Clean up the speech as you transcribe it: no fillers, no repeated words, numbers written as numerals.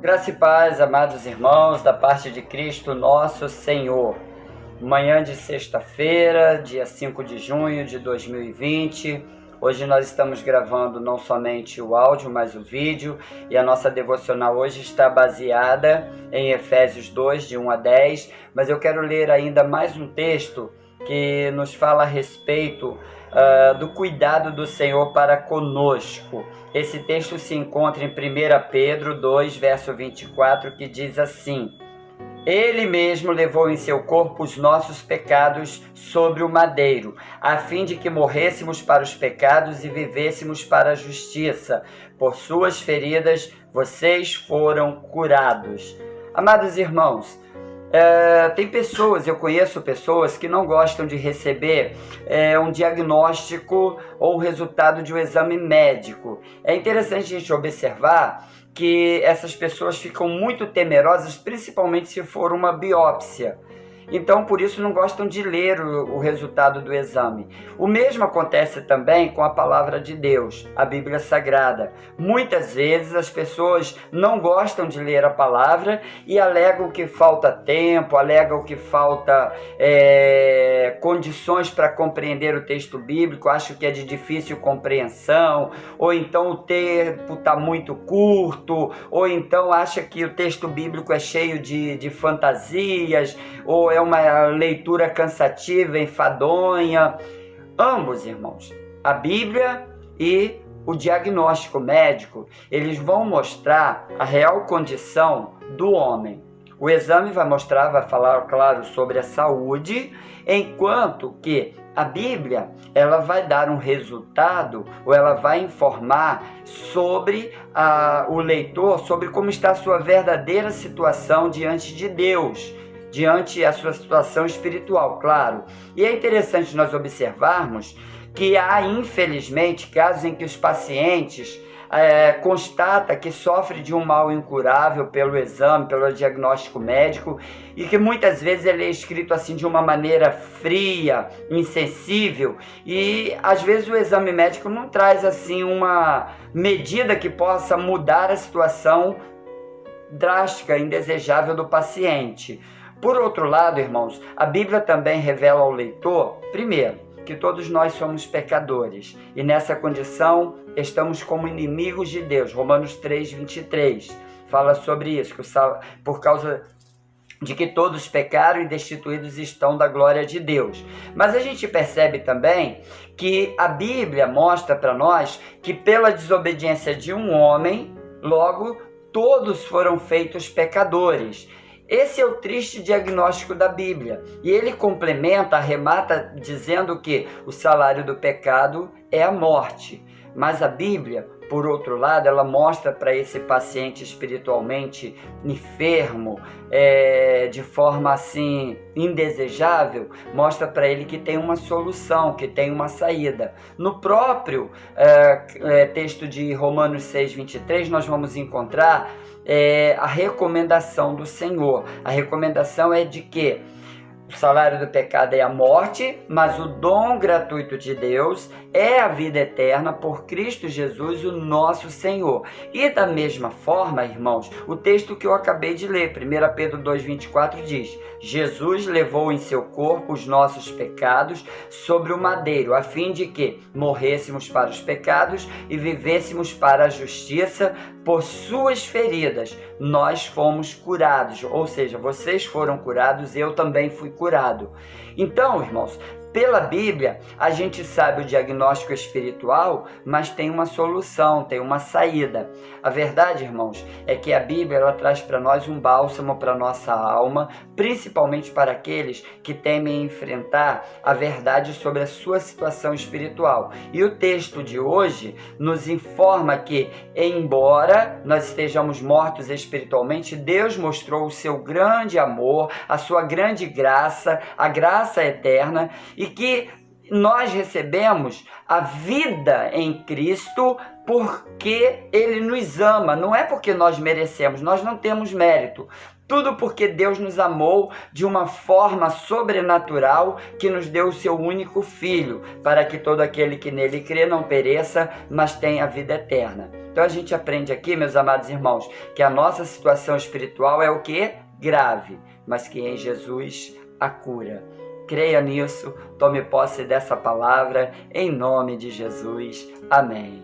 Graça e paz, amados irmãos, da parte de Cristo nosso Senhor. Manhã de sexta-feira, dia 5 de junho de 2020. Hoje nós estamos gravando não somente o áudio, mas o vídeo. E a nossa devocional hoje está baseada em Efésios 2, de 1 a 10. Mas eu quero ler ainda mais um texto que nos fala a respeito do cuidado do Senhor para conosco. Esse texto se encontra em 1 Pedro 2, verso 24, que diz assim: Ele mesmo levou em seu corpo os nossos pecados sobre o madeiro, a fim de que morrêssemos para os pecados e vivêssemos para a justiça. Por suas feridas vocês foram curados. Amados irmãos, eu conheço pessoas que não gostam de receber um diagnóstico ou o resultado de um exame médico. É interessante a gente observar que essas pessoas ficam muito temerosas, principalmente se for uma biópsia. Então, por isso, não gostam de ler o resultado do exame. O mesmo acontece também com a palavra de Deus, a Bíblia Sagrada. Muitas vezes as pessoas não gostam de ler a palavra e alegam que falta tempo, alegam que falta condições para compreender o texto bíblico, acham que é de difícil compreensão, ou então o tempo está muito curto, ou então acha que o texto bíblico é cheio de fantasias, ou é uma leitura cansativa, enfadonha. Ambos, irmãos, a Bíblia e o diagnóstico médico, eles vão mostrar a real condição do homem. O exame vai falar, claro, sobre a saúde, enquanto que a Bíblia, ela vai dar um resultado, ou ela vai informar sobre o leitor, sobre como está a sua verdadeira situação diante de Deus, diante a sua situação espiritual, claro. E é interessante nós observarmos que há, infelizmente, casos em que os pacientes constata que sofre de um mal incurável pelo exame, pelo diagnóstico médico, e que muitas vezes ele é escrito assim de uma maneira fria, insensível, e às vezes o exame médico não traz assim uma medida que possa mudar a situação drástica, indesejável do paciente. Por outro lado, irmãos, a Bíblia também revela ao leitor, primeiro, que todos nós somos pecadores e nessa condição estamos como inimigos de Deus. Romanos 3, 23 fala sobre isso, por causa de que todos pecaram e destituídos estão da glória de Deus. Mas a gente percebe também que a Bíblia mostra para nós que pela desobediência de um homem, logo todos foram feitos pecadores. Esse é o triste diagnóstico da Bíblia. E ele arremata dizendo que o salário do pecado é a morte. Mas a Bíblia, por outro lado, ela mostra para esse paciente espiritualmente enfermo, de forma assim indesejável, mostra para ele que tem uma solução, que tem uma saída. No próprio texto de Romanos 6, 23, nós vamos encontrar a recomendação do Senhor. A recomendação é de que o salário do pecado é a morte, mas o dom gratuito de Deus é a vida eterna por Cristo Jesus, o nosso Senhor. E da mesma forma, irmãos, o texto que eu acabei de ler, 1 Pedro 2,24 diz: Jesus levou em seu corpo os nossos pecados sobre o madeiro, a fim de que morrêssemos para os pecados e vivêssemos para a justiça. Por suas feridas nós fomos curados, ou seja, vocês foram curados, eu também fui curado. Então, irmãos, pela Bíblia, a gente sabe o diagnóstico espiritual, mas tem uma solução, tem uma saída. A verdade, irmãos, é que a Bíblia ela traz para nós um bálsamo para a nossa alma, principalmente para aqueles que temem enfrentar a verdade sobre a sua situação espiritual. E o texto de hoje nos informa que, embora nós estejamos mortos espiritualmente, Deus mostrou o seu grande amor, a sua grande graça, a graça eterna, e que nós recebemos a vida em Cristo porque Ele nos ama. Não é porque nós merecemos, nós não temos mérito. Tudo porque Deus nos amou de uma forma sobrenatural, que nos deu o seu único Filho, para que todo aquele que nele crê não pereça, mas tenha a vida eterna. Então a gente aprende aqui, meus amados irmãos, que a nossa situação espiritual é o quê? Grave, mas que em Jesus a cura. Creia nisso, tome posse dessa palavra, em nome de Jesus. Amém.